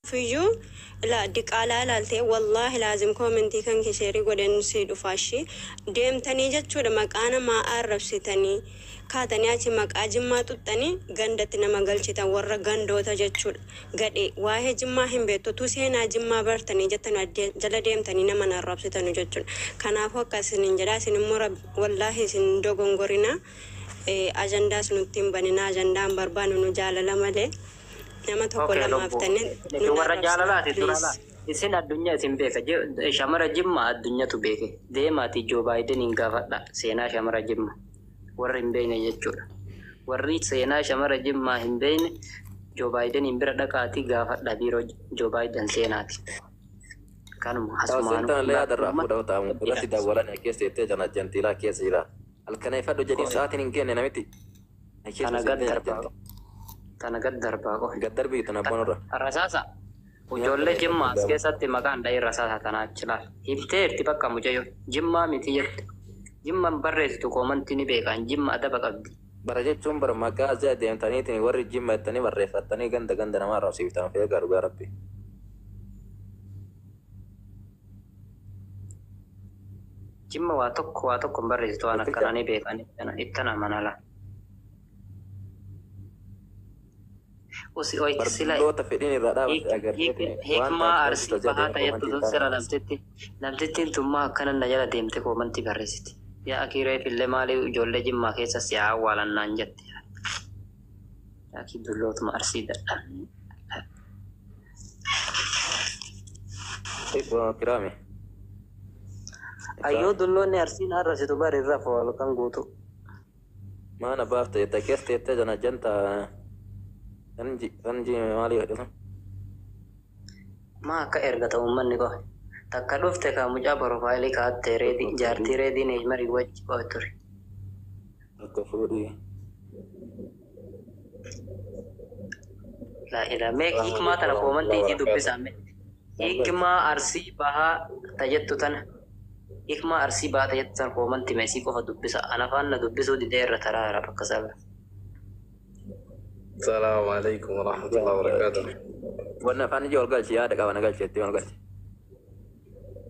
فيجو لا دقالة لالتي والله لازم كومنتي كان كشيري قدن سيدو فاشي ديم تاني جاتشو دمك أنا ما أعرف ستاني كاتني أتي مك أجمع تاني غندتنا مغلشتا ورا غندو تجاتشو غدي واحد جمع هم بيتو توسينا جمع برتاني جاتنا جلا ديم تاني نما نعرف ستاني جاتشو كان أفوق كاسين جلا سين مرب والله سين دوغونغورينا أجندا سنتيم بنينا أجندا بربانو نجالا لمالي nama tokko lamaaf tannen warra jaalalaati durala isin addunyaa isin beeka shamara jimma addunyaatu beeke deemaati Joo Baayideniin gaafadha seenaa shamara jimma warri hin beekne jechuudha warri seenaa shamara jimma hin beekne Joo Baayideniin bira dhaqaati gaafadha biiroo Joo Baayiden seenaati kanuma asumaan tan la darra fuda taamu irratti dawalan keessa itti jana jantila keessa jira alkana ifadho jedhi sa'aatiin hin kenne namiti Kana gaddarbaa ko gaddarbii tana bonora rasaasa ijoollee jimmaa as keessatti maqaan dha'ee rasaasa tanaa jilaal himteerti bakka mucayyo jimmaa miti jette jimmaan barreessitu koomantii ni beekan jimma adaba qabdi bara jechuun bara maqaa azaa deemtaniitiin warri jimma ittanii barreeffattanii ganda namaa raabsiiftan feegaa dhugaa rabbi jimma waa tokko barreessitu waan akkanaa ni beekan ittana manala usi oi sila hikma arsi bahata yattu sira namtitti tumma akkanan na jala deemte koomanti barreessiti yaa akiree fille maali ijoollee jimmaa keessa si awwaalannaan jette yaa kidullootuma arsii dadha kirame ayyoo dulloonni arsiin harrasitu bari irra fool kan guutu maana baafta jetta keessa teette jana janta Ranji maali godhatan? Maa akka ergata uummanni koo takka dhufte kan mucaa profaayilii kaattee reedii jaartii reedii neejmarii wajji qo'e ture. Akka fuudhii. Laa ilaalee hiikmaa tana koomantii ijii dubbisaame. Hiikmaa arsii bahaa tajettu tana. Hiikmaa arsii bahaa tajettu tana koomantii meesii qofa dubbisa. Ana faana dubbisuu didee irra taraara bakka sabaa. السلام عليكم ورحمة الله وبركاته. وانا فاني جوال قال شيء هذا كمان قال شيء تيون قال.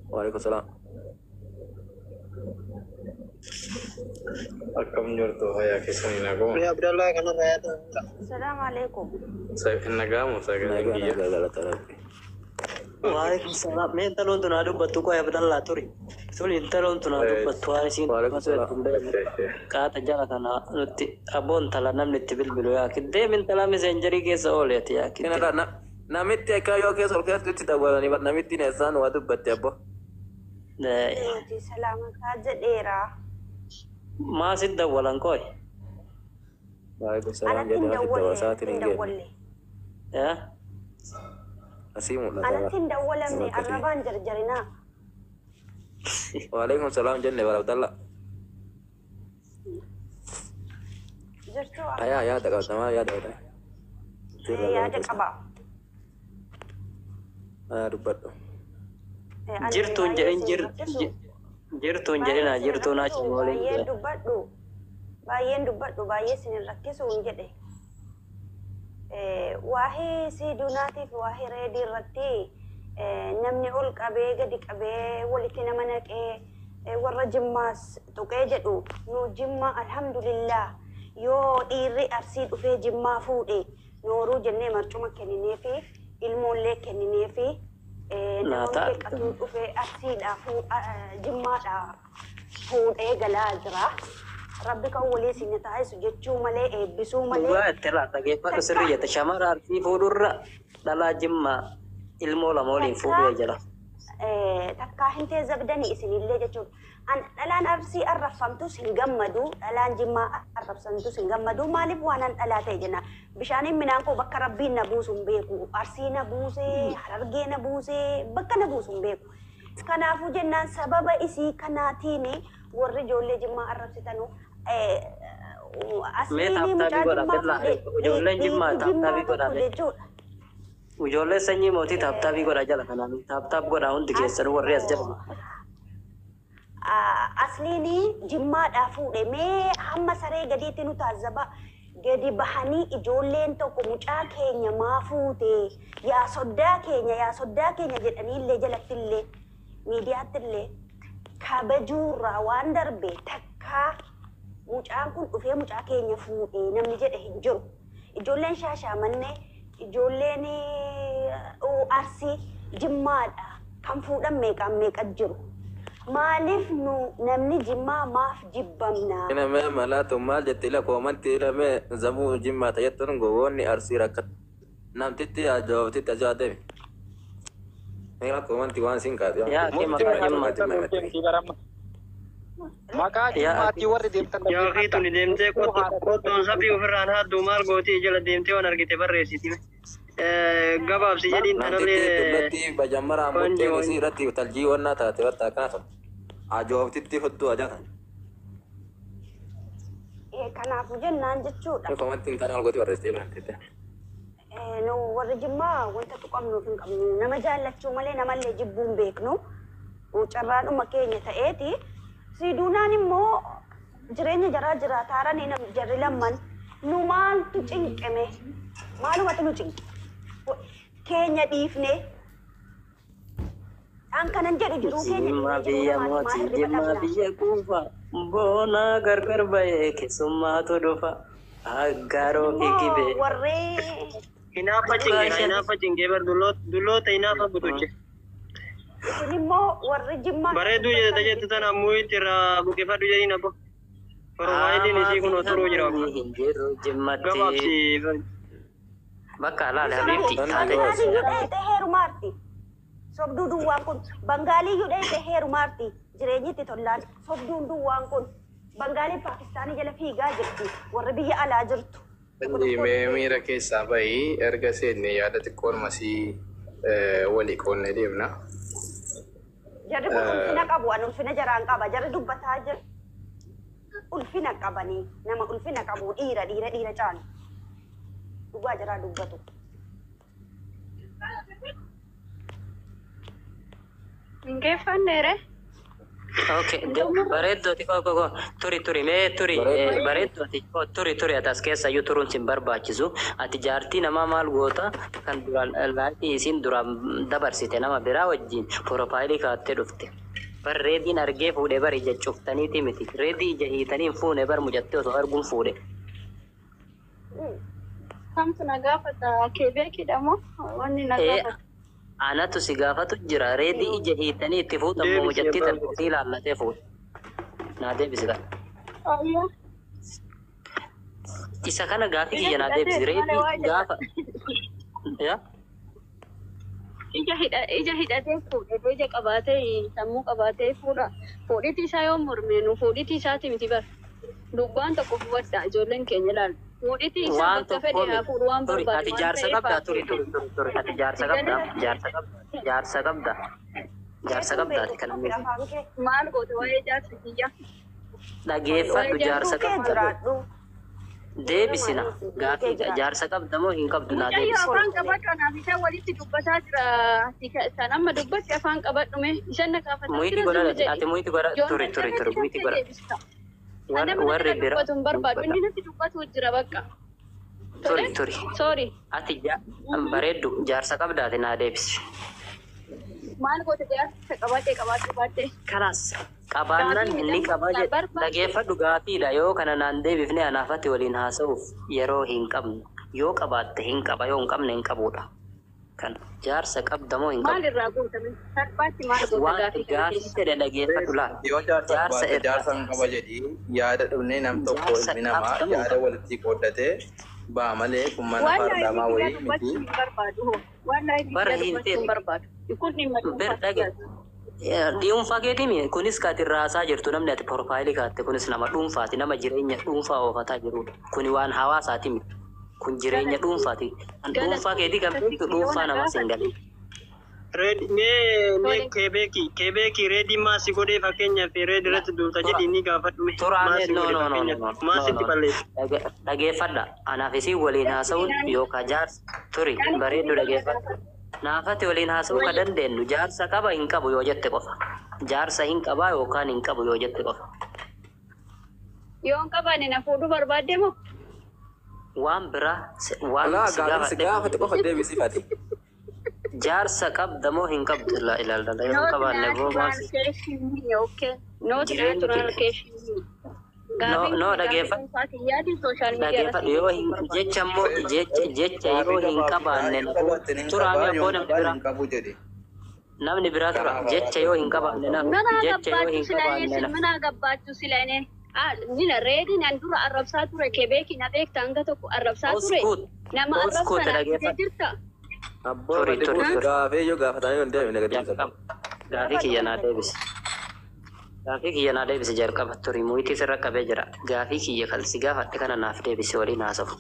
وعليكم السلام. أكم جرتو هيا كيسني نقوم. يا عبد الله كنا رأيت. السلام عليكم سيف النقام وساقي. وعليكم السلام. مين تلون تنادو بتوكو يا عبد الله توري. سولين تلون تنادو بتواري سين. Kaata jala kana nuti abon tala namni itti bilbilu yaa kidde min tala messengerii keessa ooleeti yaa kidde. Kana namitti akka yoo keessa ol keessatti itti dawwalanii bar namitti neessaan waa dubbatti abbo. salaama kaa jedheera Maa si dawwalan kooy. Waalaikum salam jedhee asitti dawwasaatiin hin geenne. Yaa. Asii mul'ata. anatti hin dawwalamne arrabaan jarjarinaa Waalaikum salam jenne bara Abdallah. jirtuu Ayaa yaada qabatamaa yaada yaada qaba dubbadhu. Jirtuun jedhin jirtuun jedhina jirtuun achi waliin baay'een dubbadhu baay'ee isin rakkisu hin jedhe waa'ee siiduunaatiif waa'ee reedii irratti namni ol qabee gadi qabee walitti nama naqee warra jimmaas tuqee jedhu nu jimma alhamdulillah yoo dhiirri arsii dhufee jimmaa fuudhe nooruu jennee marcuma kennineefi ilmoollee kennineefi namoonni qatuu dhufee arsiidhaa jimmaadhaa fuudhee galaa jira. Rabbi kan walii sinni taasisu jechuu malee eebbisuu malee. Dhugaa itti irraa dhageeffadhu sirrii jette shamara arsii fuudhurra dhalaa jimmaa ilmoo lama waliin fuudhee jira. Takkaa hin ta'e zabdanii isinillee jechuudha. Dhalaan arsii arrafamtus hin gammadu, dhalaan jimmaa arrabsamtus hin gammadu. Maaliif waan an dhalaa ta'e jenna? Bishaaniin midhaan koo bakka rabbiin na buusu hin beeku. Arsii na buusee, harargee na buusee, bakka na buusu hin beeku. Kanaafuu jennaan sababa isii kanaatiin warri ijoollee jimmaa arrabsitanu asliinii mucaa jimmaa ijoolleen jimmaa taaptaabii godhaa jechuudha. Ijoollee sanyii mootii taaptaabii godhaa jala kanaan taaptaap godhaa hundi keessan warri as jala. Asliinii jimmaadhaa fuudhe mee hamma saree gadiitti nu taazaba gadi bahanii ijoolleen tokko mucaa keenya maa fuute yaa soddaa keenya jedhaniillee jalattillee miidiyaattillee kabajuurraa waan darbe takkaa mucaan kun dhufee mucaa keenya fuudhee namni jedhe hin jiru. Ijoolleen Shaashamannee ijoolleen Arsii Jimmaadha kan fuudhan meeqa jiru. Maaliif nu namni Jimmaa maaf jibbamna? Nama malaatu maal jettee la koomanti lame zamuu Jimmaa tajaajiltoon gowwoonni Arsii rakkat namtitti ajaa'ibsitti ajaa'ibame. Meeqa koomanti waan siin kaate. Yaa kee maqaa Jimmaatii warri deemtan. Yaa fi tuni deemtee qottoon saphii ofirraan haaddu maal gootii jala deemtee waan argite barreessiti. Gabaabsi jedhiin tanallee. Bajammara ammuutiin isii irratti taljii wannaa taate warta akkana ajaa'ibsitti hudduu ajaa'an. Kanaafuu jennaan jechuudha. Koomanti hin taane walgooti barreessitee barreessite. Nu warri Jimmaa wanta tuqamnuuf hin qabnu nama jaallachuu malee namallee jibbuu hin beeknu. Carraadhuma keenya ta'eeti. Siduunaan immoo jireenya jaraa jiraataaranii jarri lamman nu maaltu cinqime maalumatu nu cinqe keenya dhiifne an kanan jedhu jiruu Jimmaa biyya mootii Jimmaa biyya kuufa boona gargar ba'ee keessummaatu dhufa aggaaroo eegibee. warree Hinaafa cinqee bar dulloota hinaafa butuche. isin immoo warri Jimmaa Bareedduu jettu tana ammoo itti irraa buqqifadhu jedhiin abbo. Oromaayitiin isii kun oturuu jira. Hin jiru Jimmatti. Gabaabsi. Bakka alaale habiibti. Bangaaliyyuu dheete heerumaarti. Sobduu duwwaan kun Bangaaliyyuu dheete heerumaarti. Jireenyitti tollaan sobduun duwwaan kun Bangaalii Paakistaanii jala fiigaa jirti. Warri biyya alaa jirtu. Miira keessaa bahii erga seenne yaada xiqqoon masii walii qoonnee deemna. Jarri kun ulfina qabu, an ulfina jaraan qaba. Jarri dubbataa jiru. Ulfina qabanii nama ulfina qabu dhiira caalu. Dhugaa jaraa dubbatu. Hingeeffanneere? Okay, bareeddooti turi mee turi bareeddooti turi atas keessa iyyuu turuun sin barbaachisu ati jaartii namaa maal goota kan duraan laaytii isiin duraan dabarsite nama biraa wajjin porofaayilii kaattee dhufte bar reediin argee fuudhee bar ija cuftaniiti miti reedii ija hiitanii hin fuune bar mujattee osoo arguun fuudhe. Kamtu na gaafata keebeekidha moo wanni na gaafata? Anatu si gaafatu jira reedii ija hiitanii itti fuudhamu mujattii tarkuutii ilaallatee fuudhe. Naa deebisita. Isa kana gaafii kiyya naa deebisi reedii gaafa. Ija hidhatee fuudhe ija qabaatee sammuu qabaatee fuudha. Fuudhiti isaa yoo mormeenu fuudhiti isaati miti bara. Dubbaan tokko fudhadha ijoolleen keenya ilaalu. Fuudhiti isaa bakka fedhe haa fuudhu waan barbaadu. Ati jaarsa qabdaa turi. Ati jaarsa qabdaa jaarsa qabdaa ati kana miidha. Maal goote waa'ee jaarsa kiyya? Dhageeffadhu jaarsa qabda. Deebisina gaafii jaarsa qabda moo hin qabdu naa deebisi. Afaan qabadhu anaaf isa walitti dubbataa jira. San amma dubbatti afaan qabadhume isaan na gaafata. Muyitii godha ati muyitii godha turi muyitii godha. Warri bira. Barbaadu inni natti dubbatu jira bakka. Turi. Sorry. Ati bareeddu jaarsa qabdaati naa deebisi. Maal goote jaarsa qabaadhe. Kanaas qabaannan inni qabaa jedha dhageeffadhu gaafiidha yoo kana naan deebifne anaafatti waliin haasa'uuf yeroo hin qabnu yoo qabaatte hin qaba yoo hin qabne hin qabudha. Kan jaarsa qabda moo hin qabdu? Maalirraa guutame? Salphaatti maal goota gaafii jedhe dhageeffadhu laal. Yoo jaarsa hin qaba jedhii yaada dhufnee nam tokko ilmi namaa yaada walitti qooddatee baa malee kun mana fardamaa wayii miti. Bara hin ta'e. Bir dhage. Dhuunfaa keetiin kunis kaati raasaa jirtu namni ati porofaayilii kaatte kunis nama dhuunfaati nama jireenya dhuunfaa oofataa jirudha. Kuni waan hawaasaati miti. Kun jireenya dhuunfaati. An dhuunfaa keetii kan beektu dhuunfaa namas hin galee. Mee keebeekii reedii maasii godhee fakkeenyaaf reedii irratti duuta jedhii ni gaafadhu. Turaan maasitti balleessa. Dhageeffadha. Anaaf isii waliin haasa'uun yookaan jaarsa turi bareeddu dhageeffadha. Naafatti waliin haasa'uu ka dandeenyu jaarsa qaba hin qabu yoo jette qofa. Jaarsa hin qabaa yookaan hin qabu yoo jette qofa. Yoo hin qabaanne na fuudhuu barbaadde moo? waan biraa waan Alaa si gaafii gaafadhe gaafate qofa deebisifati. jaarsa qabda moo hin qabdu ilaalala yeroo Not qabaanne natural boomaasi location, okay. Not Jireenyi natural kee- location. no dhageeffadhu yoo hin jecha immoo jecha yoo hin qabaanne turaame abboo namni biraa tura jecha yoo hin qabaanne jecha yoo hin qabaanne Mana gabbaatu silane. Nina reedi nan dura arrabsaa ture kebeeki na beekta hanga tokko arrabsaa ture. Nama arrabsaa jirta. Abboo Turii, turii. gaafee yoo gaafatanii hin deemine gadi gaafii kiyya naa deebise gaafii kiyya naa deebise jalqaba turii muyitii sirra qabee jira gaafii kiyya kalsi gaafadhe kana naaf deebise waliin haasawu.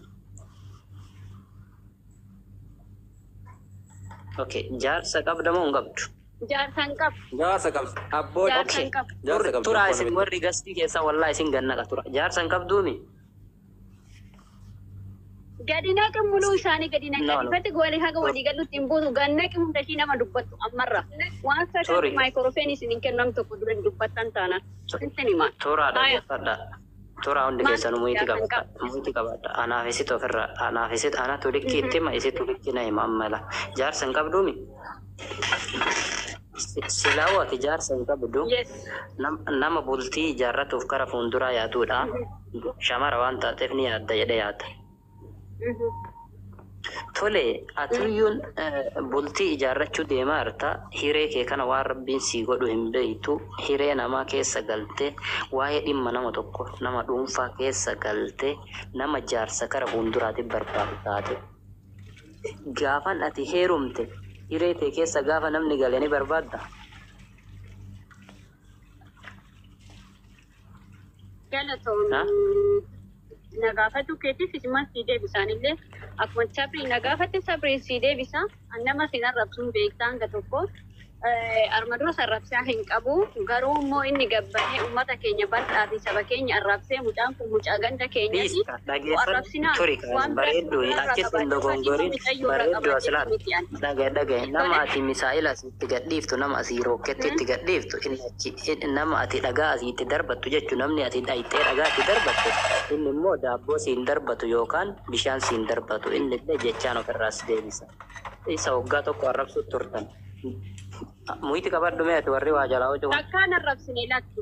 Okay, jaarsa qabda moo hin qabdu? Jaarsan qab. Jaarsa qabdi. Abboo Jaarsan qab. jaarsa qabdi. Turaa isin warri gastii keessa wallaa isin gannaqa tura. Jaarsa hin qabduumi? Gadi naqi muluu isaanii gadi No, no. naqi. Fati goone haga walii galuutti hin buutu. Gannaqi hunda ishii nama dubbattu ammarra. Waan Sorry. sadan maayikroofeenii isin hin kennu tokko dura dubbattan taana. Sintin himaa. Turaa Haya. dhaggeeffadha. Turaa hundi Maal keessanuu muyitii jaarsan qabadha. Muyitii qabadha. Anaaf isit ofirra. Anaaf isit anatu likki itti hima isit likki na hima ammala. Jaarsa hin qabduumi? Silaa ati jaarsa hin qabdu. Yes. Nama bultii ijaarratuuf kara fuulduraa yaaduudha. Shamara waan taateef ni yaadda jedhee yaada. Tole, atuyyuun bultii ijaarrachuu deemaa jirta. Hiree kee kana waan rabbiin sii godhu hin beektu. Hiree namaa keessa galtee waa'ee dhimma nama tokko nama dhuunfaa keessa galtee nama jaarsa kara fuulduraatiif barbaadu taate. Gaafan ati heerumte hiree kee keessa gaafa namni galee ni barbaadda. Galatoon Ha? nagaafatu keetis isimas sii deebisaanillee akkuma sabrii nagaafate sabrii sii deebisa nama sin arrabsuun beektaa hanga tokko arma dura sarrabsaa hin qabu garuu immoo inni gabbahee ummata keenya bal'aa fi saba keenya arrabsee mucaan kun mucaa ganda keenyati Dhiista dhageeffadhu turi kan bareeddu achis hin dogongoriin bareeddu aslaan dhagaye nama ati misaa'ila asitti gadhiiftu nama asii rooketti itti gadhiiftu nama ati dhagaa asii itti darbattu jechuun namni ati dhayixee dhagaa itti darbattu inni immoo daabboo siin darbatu yookaan bishaan siin darbatu inni illee jechaan ofirraas deebisa isa waggaa tokko arrabsuutti turtan. Muyti qabadhu mee ati warri waa jalaa hojii takkaan arrabsine lakki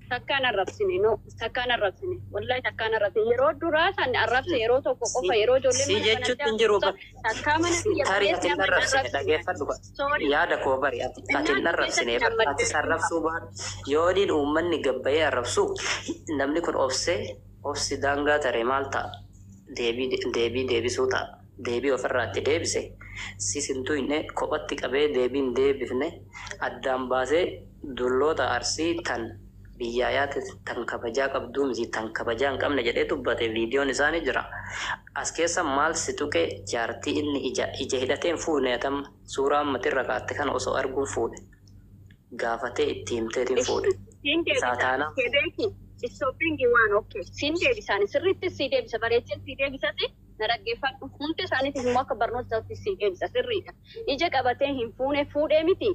takkaan arrabsine no takkaan arrabsine wallahi takkaan arrabsine yeroo duraa san arrabse yeroo tokko qofa yeroo ijoollee si jechuutti hin jiru takkaa mana tarii ati hin arrabsine dhageeffadhu yaada koo bari ati hin arrabsine ati arrabsuu bahan yoodiin uummanni gabbayee arrabsu namni kun obsi daangaa taree maal ta'a deebisuu ta'a. Deebii ofirraatti deebise sisintuu inni kophatti qabee deebiin deebifne addaan baasee dulloota arsii tan biyyaayaati tan kabajaa qabduu miti tan kabajaa hin qabne jedhee dubbate viidiyoon isaanii jira. As keessa maal si tuqe jaartii inni ija hidhateen fuudhe atam suuraa ammatirra kaatte kana osoo arguun fuudhe gaafatee itti himteetiin fuudhe. Saataana. Istooppiingi waan okkee siin deebisaan sirriitti sii deebisa bareechee sii deebisate na dhaggeeffadhu hundi isaaniitiif immoo akka barnootaatti sii deebisa sirriidha. Ija qabatee hin fuudhee miti.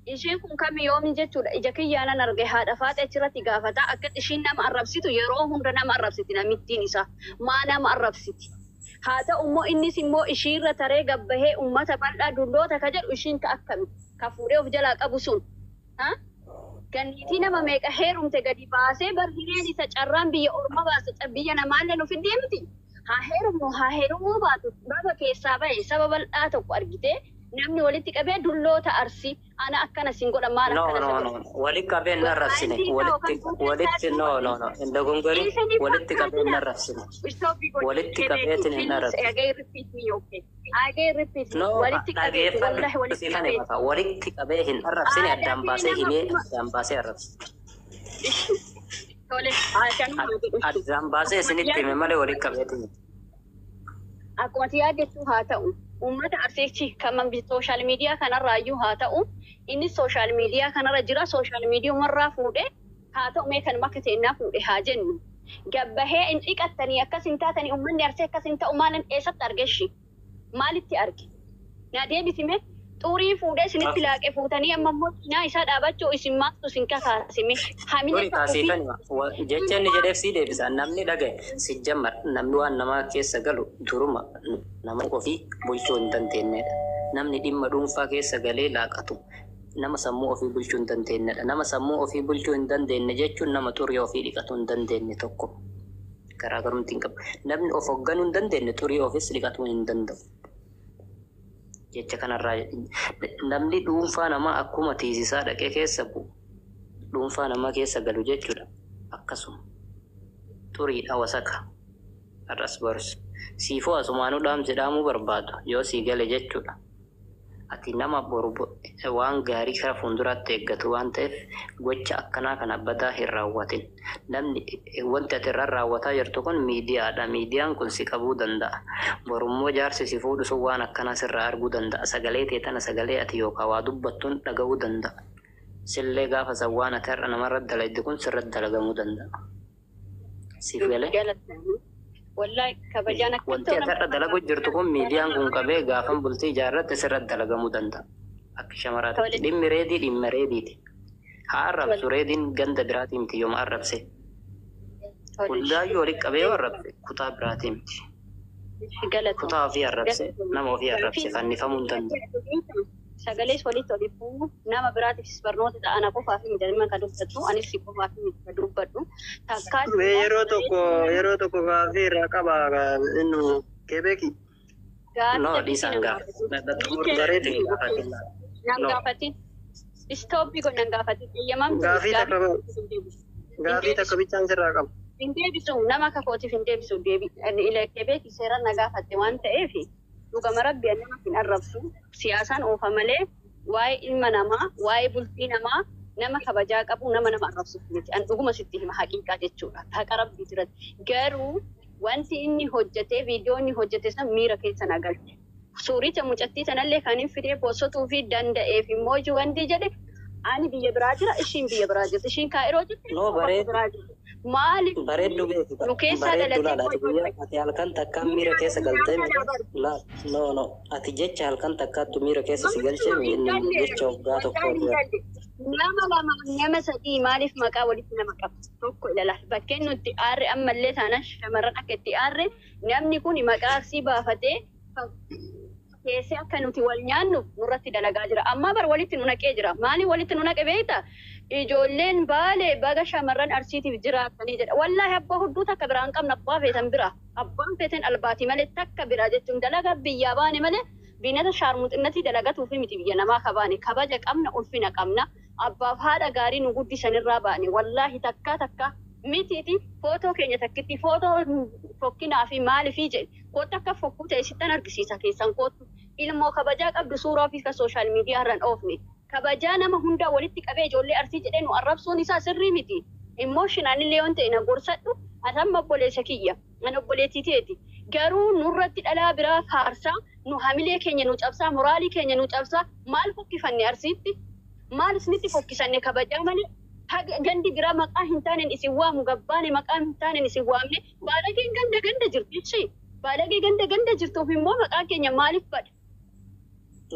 Isheen kun kami yoomi jechuudha. Ija kiyyaanan arge haadha faate achirratti gaafata akka ishiin nama arrabsitu yeroo hunda nama arrabsiti namittiin isaa maa nama arrabsiti. Haa ta'u immoo innis immoo ishiirra taree gabbahee uummata bal'aa dulloota ka jedhu ishiin ka akkami ka fuudhee of jalaa qabu sun. Ganniitii nama meeqa heerumte gadi baasee barhireen isa carraan biyya orma baasa biyya namaallee nuuf hin deemti. Haa heerumuu baatu baba keessaa bahe saba bal'aa tokko argite namni walitti qabee dulloota arsii ana akkana siin godha maal akkana walitti qabee hin arrabsine walitti hin dogongorin walitti qabee hin arrabsine walitti qabeetiin hin arrabsine walitti qabee hin arrabsine addaan baasee himee addaan baasee arrabsine. Addaan baasee isinitti hime malee walitti qabeetiin. Akkuma yaaddetu haa ta'u uummata arsiichi kan sooshaal miidiyaa kanarraayyuu haa ta'u inni sooshaal miidiyaa kanarra jira sooshaal miidiyumarraa fuudhee haa ta'u mee kan makka ta'ennaa fuudhe haa jennu gabbahee hin dhiqattanii akkas hin taatanii uummanni arsee akkas hin ta'u maalan eessatti argeshi maalitti arge na deebisime Xurii fuudhee isinitti laaqee fuutanii amma immoo cinaa isaa dhaabachuu isin maaktu isin kakaasime. Turi kaasiifan jecha inni jedheef sii deebisa. Namni dhagaye si jammar namni waan namaa keessa galu duruma nama ofii bulchuu hin dandeenyedha. Namni dhimma dhuunfaa keessa galee laaqatu nama sammuu ofii bulchuu hin dandeenyedha. Nama sammuu ofii bulchuu hin dandeenye jechuun nama xurii ofii dhiqatuu hin dandeenye tokko. Garaagarumti hin qabu. Namni of hoogganuu hin dandeenye xurii ofiis dhiqatuu hin danda'u. Jecha kanarraa namni dhuunfaa namaa akkuma tiisisaa dhaqee keessa bu'u dhuunfaa namaa keessa galu jechuudha. Akkasuma xuriidha wasaka arras barus siifoo asumaanuu dhaamsi dhaamuu barbaadu yoo sii gale jechuudha. Ati nama boru waan gaarii kara fuulduraatti eeggatu waan ta'eef gocha akkanaa kana badaa hin raawwatin. Namni wanti ati irraa raawwataa jirtu kun miidiyaadha. Miidiyaan kun si qabuu danda'a. Borummoo jaarsi si fuudhu sun waan akkanaa sirraa arguu danda'a. Sagalee teetana sagalee ati yookaan waa dubbattuun dhaga'uu danda'a. Sillee gaafa san waan ati har'a namarra dalayde kun sirratti dalagamuu danda'a. Siif galee? Wallahi kabajaan akka wanti ati har'a dalagu jirtu kun miidiyaan kun qabee gaafan bultii ijaarratti sirratti dalagamuu danda'a. Akka shamaraatti dhimmi reediiti. Haa arrabsu reediin ganda biraatii miti yooma arrabse. Hundaayyuu walitti qabee yoo arrabse kutaa biraatii miti. Kutaa ofii arrabse nama ofii arrabse fannifamuu hin danda'u. Sagalees walitti oliifuu nama biraatiifis barnoota ta'an qofaa fi midhaan kan dubbatu anis si qofaa fi kan dubbadhu. Yeroo tokko gaafii irraa qaba innu Kebeeki. No dhiisaan gaafa. Bareedin gaafatin. Nan gaafatin. Istooppi kun nan gaafatin. Gaafii takka bichaan sirraa qaba. Hin deebisu nama kakootiif hin deebisu Kebeeki seeraan na gaafatte waan ta'eef. Dhugama rabbi nama hin arrabsu siyaasaan oofa malee waa'ee ilma namaa waa'ee bultii namaa nama kabajaa qabu nama arrabsu miti an dhuguma sitti hima haqiiqaa jechuudha haqa rabbii jiratti garuu wanti inni hojjete viidiyoo inni hojjete san miira keessa na galche suuricha mucattii sanallee kan hin fidee boosotuu fi danda'eef immoo wanti jedhe ani biyya biraa jira ishiin biyya biraa jirti ishiin kaa'iroo jirti maaliif bareeddu beeku nu keessa dhalatee ati halkan takkaan miira keessa galtee no ati jecha halkan takkaattu miira keessa si galchee inni jecha waggaa tokko nama sadii maaliif maqaa walitti nama qaba tokko ilala bakkeen nuti aarre ammallee taanaan shamarran akka itti aarre namni kun maqaa si baafatee keessee akka nuti wal nyaannu nurratti dalagaa jira amma bar walitti nu naqee jira maaliif walitti nu naqe beekta ijoolleen baalee baga shamarran arsiitiif jiraatanii jedha wallaahi abbaa hudduu takka biraa hin qabne abbaa feetan bira abbaan feetan albaatii malee takka biraa jechuun dalaga biyyaa baane malee biinata shaarmuxinnatii dalagatuufi miti biyya namaa kabaane kabaja qabna ulfina qabna abbaaf haadha gaarii nu guddisanirraa baane wallaahi takka mitiiti footoo keenya takkitti footoo fokkinaa fi maaliifii jedhe kootu akka fokkuu ta'e sittan argisiisa keessan kootu ilmoo kabajaa qabdu suuraa fi ka sooshaal miidiyaa irraan oofne kabajaa nama hundaa walitti qabee ijoollee arsii jedhee nu arrabsuun isaa sirrii miti immooshinaalillee waan ta'e na gorsadhu atamma obboleessa kiyya an obboleettii teeti garuu nurratti dhalaa biraa faarsaa nu hamilee keenya nu cabsaa moraalii keenya nu cabsaa maal fokkifanne arsiitti maal isinitti fokkisanne kabajaa malee gandi biraa maqaa hin taanen isin waamu gabbaane maqaa hin taanen isin waamne baalageen ganda jirti baalagee ganda jirtuuf immoo maqaa keenya maaliif badha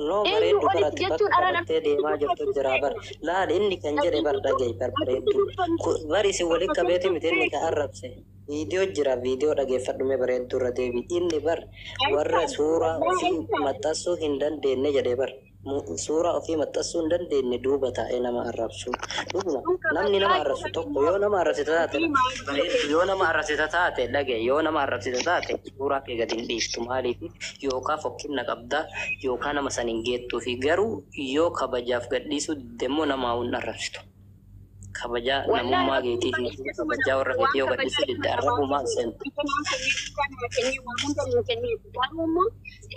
No bareeddu barattee deemaa jirtu jira bar laal inni kan jedhe bar dhagaye bar bareeddu bar isin walitti qabeeti miti inni ka arrabse viidiyoo jira viidiyoo dhageeffadhume bareeddu irra deebi inni bar warra suuraa ofii maxxansuu hin dandeenye jedhe bar suuraa ofii maxxansuu hin dandeenye duuba taa'ee nama arrabsu namni nama arrabsu tokko yoo nama arrabsita taate yoo nama arrabsita taate dhagaye yoo nama arrabsita taate suuraa kee gadi hin dhiiftu maaliif yookaan fokkinna qabdaa yookaan nama san hin geettuu fi garuu yoo kabajaaf gadhiisuu demmoo namaa hin arrabsitu. Kabajaa namummaa keetii fi kabajaa warra keetii yoo gadhiisuu didda arrabumaa seentu.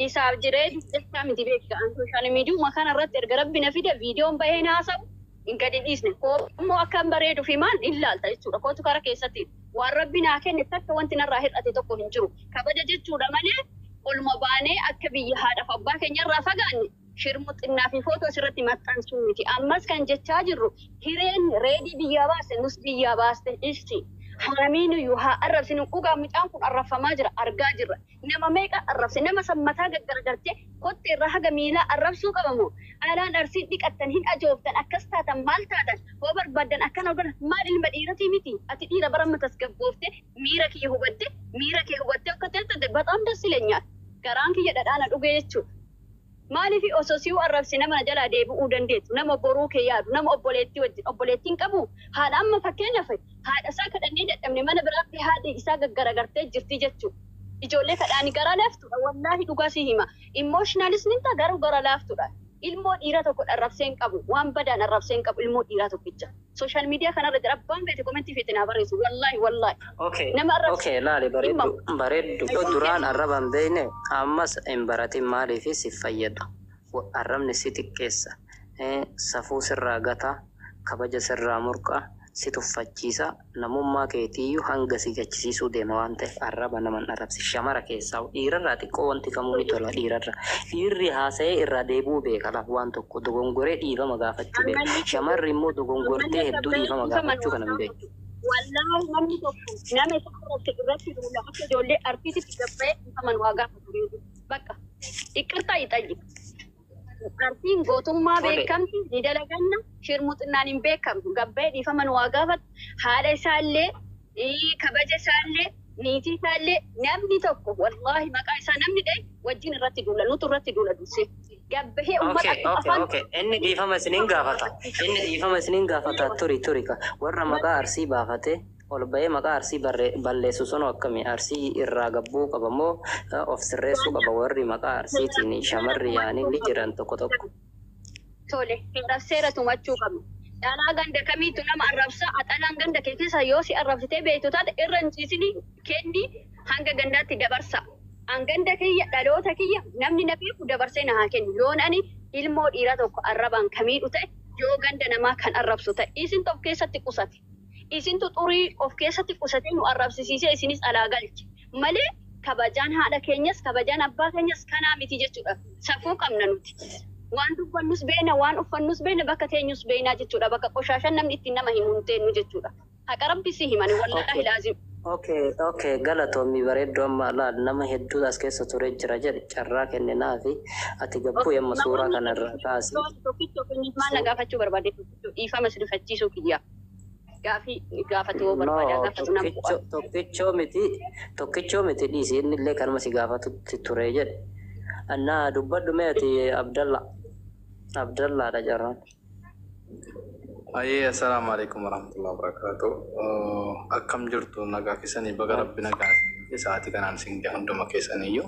Isaaf jiree jecha miti beekaa sooshaal miidiyuma kana irratti erga rabbi na fide viidiyoon bahee naasawu hin gadi dhiisne immoo akkan bareedu fi maal ilaalta jechuudha kootu kara keessatti waan rabbi naa kenne takka wanti narraa hir'ate tokko hin jiru kabaja jechuudha malee olma baanee akka biyya haadhaaf abbaa keenyarraa fagaanne shirmuxinnaa fi footoo asirratti maxxansuu miti ammas kan jechaa jirru hireen reedii biyyaa baaste nus biyyaa baaste ishti Haamiin yuha arrabsin uga mucaan kun arrafamaa jira argaa jirra. Nama meeqa arrabsin nama sammataa gaggargarte kotte irraa haga miilaa arrabsuu qabamu. Alaan arsiin dhiqattan hin ajooftan akkas taatan maal taatan hoo barbaadan akkana godhan maal ilma dhiiratii miti ati dhiira baramma tasgabboofte miira kee hubatte akka ta'e bataam ደስ ይለኛል. Garaan kiyya dhadhaana dhugee jechuudha. Maaliif osoo si'u arrabsi nama jalaa deebi'uu dandeessu nama boruu kee yaadu nama obboleettii wajjin obboleettiin qabu haadha amma fakkeenyaaf haadha isaa kadhannee dadhabne mana biraatti haadhi isaa gaggaragartee jirti jechuudha. Ijoollee kadhaanii gara laaftudha wallaahi dhugaa si hima. Imooshinaalismiin ta'a garuu gara laaftudha. Ilmoo dhiira tokko arrabseen qabu waan badaan arrabseen qabu ilmoo dhiiraa tokkicha. Sooshaal miidiyaa kanarra jira abbaan beete komentii feete naa barreessu wallaahi. Nama arrabsu. Okay, laali bareeddu duraan arraba hin beekne ammas hin baratin maaliif si fayyada. Arrabni si xiqqeessa. Safuu sirraa gata, kabaja sirraa murqa, si tuffachiisa, namummaa keetiyyuu hanga si gachisiisuu deema waan ta'eef arraba nama hin arrabsi. Shamara keessaa dhiirarraa xiqqoo wanti kamuu ni tola dhiirarra. Dhiirri haasa'ee irraa deebuu beeka laaf waan tokko dogongoree dhiifama gaafachuu beeka. Shamarri immoo dogongortee hedduu dhiifama gaafachuu kana hin beeku. Wallahi namni tokko nama isa irratti duula akka ijoollee artiisitti gabba'ee dhiifaman waa gaafatu. Bakka iqqirtaa ixayyi. Artiin gootummaa beekamti ni dalaganna shirmuxinnaan hin beekamtu gabba'ee dhiifaman waa gaafatu haadha isaallee kabaja isaallee niitii isaallee namni tokko wallahi maqaa isaa namni dhahe wajjin irratti duula nutu irratti duula dursee gabbahee uummata Okay. Inni dhiifama isiniin gaafata turi ka warra maqaa arsii baafate ol bahee maqaa arsii balleessu sun akkamii arsii irraa gabbuu qaba moo of sirreessuu qaba warri maqaa arsiitiin shamarri yaanii ni jiran tokko. Tole seera tumachuu qabna. Dhalaa ganda kamiitu nama arrabsa axalaan ganda kee keessa yoo si arrabsitee beektu taate irra hin ciisini kenni hanga gandaatti dabarsa. Ganda kiyya dhaloota kiyya namni na beeku dabarsee na haa kennu. Yoon ani ilmoo dhiira tokko arrabaan kamiidhu ta'e yoo ganda namaa kan arrabsu ta'e isintu of keessatti qusate. Isintu xurii of keessatti qusatee nu arrabsisiisee isinis alaa galche. Malee kabajaan haadha keenyas kabajaan abbaa keenyas kanaa miti jechuudha. Safuu qabna nuti. Waan dubbannus beena waan uffannus beena bakka teenyus beenaa jechuudha. Bakka qoshaashan namni ittiin nama himuun teenyu jechuudha. Haqa rabbisi himani wallahi laazim. Okay, galatoomii bareedduu amma laal nama hedduu as keessa ture jira jedhe carraa kenninaa fi ati gabbuu yemma suuraa kanarraa kaasi. Maal na gaafachuu barbaade dhiifama si dhufachiisuu kiyyaa. Gaafatu barbaada gaafatu nama. Tokkichoo miti dhiisi inni illee kanuma si gaafatutti ture jedhe. Annaa dubbadhu mee ati Abdallaadha jarraan. Ayyee assalaamu alaikum warahmatullahi wabarakatuh. Akkam jirtu nagaa keessanii baga rabbi nagaa sa'aatii kanaan isin hunduma keessaniyyuu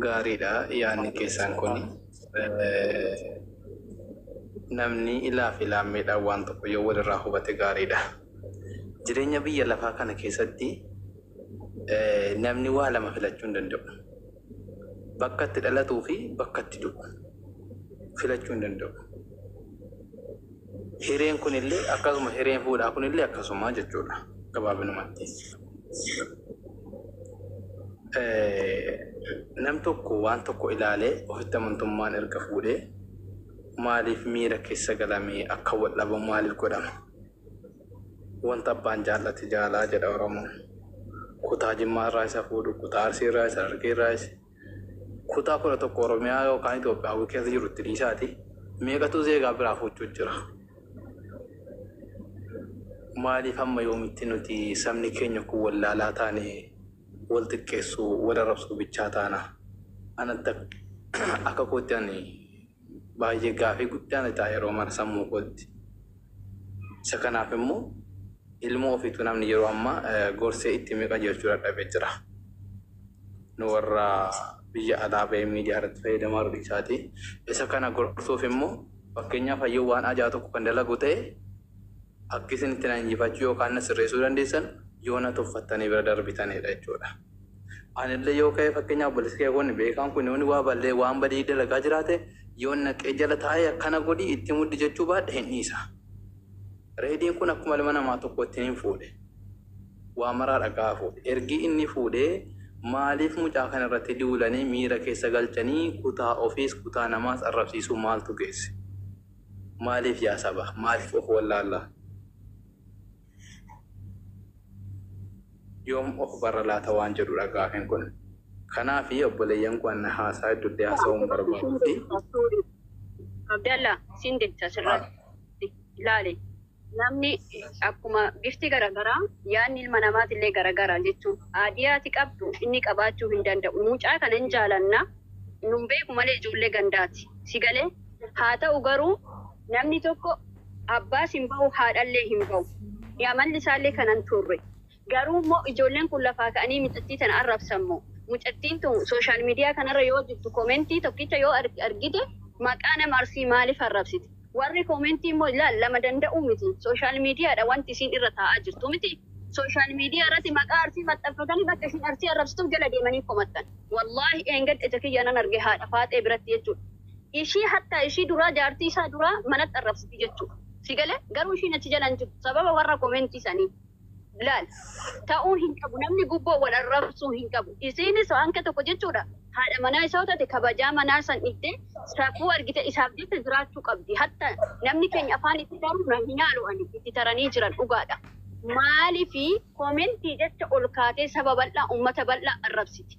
gaariidha yaadni keessan kuni namni ilaa fi laammeedhaan waan tokko yoo walirraa hubate gaariidha. Jireenya biyya lafaa kana keessatti namni waa lama filachuu hin danda'u. Bakka itti dhalatuu fi bakka itti du'u filachuu hin danda'u. Hireen kunillee akkasuma hireen fuudhaa kunillee akkasuma jechuudha gabaabinumatti. Nam tokko waan tokko ilaalee ofitti amantummaan erga fuudhee maaliif miira keessa galamee akka wal dhabamu maaliif godhama? Wanta abbaan jaallate jaalaa jedha Oromoon. Kutaa Jimmaa irraa isa fuudhu, kutaa Arsii irraa isa Harargee irraa isa. Kutaa 11 Oromiyaa yookaan Itoophiyaa keessa jirutti dhiisaati. Meeqatu zeegaa biraa fuuchuu jira? Maaliif amma yoomitti nuti sabni keenya kun wallaalaa taane wal xiqqeessuu wal arrabsuu bichaa taana? Anatti akka kootti ani baay'ee gaafii guddaan ta'a yeroo mara sammuu kootti. Isa kanaaf immoo ilmoo ofiitu namni yeroo ammaa gorsee itti meeqa jechuu dadhabee jira. Nu warra biyya alaa ba'ee miidiyaa irratti fayyadamaa jiru isaati. Isa kana gorsuuf immoo fakkeenyaaf hayyuu waan ajaa tokko kan dalagu ta'e akka isin itti injifachuu yookaan na sirreessuu dandeessan yoo na tuffattanii bira darbitanidha jechuudha. Anillee yoo ka'e fakkeenyaaf obboleessi kee kun beekaan kun yoonni waa ballee waan badii dalagaa jiraate yoo naqee jala taa'ee akkana godhi itti muddi jechuu baadhe hin dhiisa. Reediin kun akkuma ilma namaa tokkotti hin fuudhe. Waa maraa dhagaa fuudhe. Ergi inni fuudhee maaliif mucaa kana irratti duulanii miira keessa galchanii kutaa ofiis kutaa namaas arrabsiisuu maaltu geesse? Maaliif yaa saba? Maaliif of wallaallaa? yoom of barra laata waan jedhudha gaafin kun. Kanaaf obboleeyyan kun haasaa hedduutti haasa'uun barbaadu. Abdallah sindeessa sirratti ilaali. Namni akkuma bifti garaagaraa yaadni ilma namaatillee garaagaraa jechuun aadiyaati qabdu inni qabaachuu hin danda'u. Mucaa kana hin jaalanna nun beeku malee ijoollee gandaati. Sigalee haa ta'u garuu namni tokko abbaas hin bahu haadhallee hin bahu. Amalli isaallee kanan turre. Garuu immoo ijoolleen kun lafaa ka'anii mucattii tana arrabsammoo. Mucattiin tun sooshaal miidiyaa kanarra yoo jirtu koomentii tokkicha yoo argite maqaa nama arsii maaliif arrabsite? Warri koomentii immoo lama danda'u miti. Sooshaal miidiyaadha wanti isiin irra taa'aa jirtu miti. Sooshaal miidiyaa irratti maqaa arsii maxxanfatanii bakka isiin arsii arrabsituuf jala deemanii komattan. Wallaahi eengadhe ija kiyya nan arge haadha faaxee biratti jechuudha. Ishii hatta ishii duraa jaartii isaa duraa manatti arrabsiti jechuudha. Sigalee garuu ishiin achi jalan jirtu sababa warra koomentii sanii. Laal ta'uu hin qabu namni gubboo wal arrabsuu hin qabu. Isiinis waanka tokko jechuudha. Haadha manaa isaa taate kabajaa manaa san itti safuu argite isaaf jecha jiraachuu qabdi. Hatta namni keenya afaan itti taru hin haalu'ani itti taranii jiran dhugaadha. Maaliifi koomentii jecha ol kaatee saba bal'aa uummata bal'aa arrabsiti.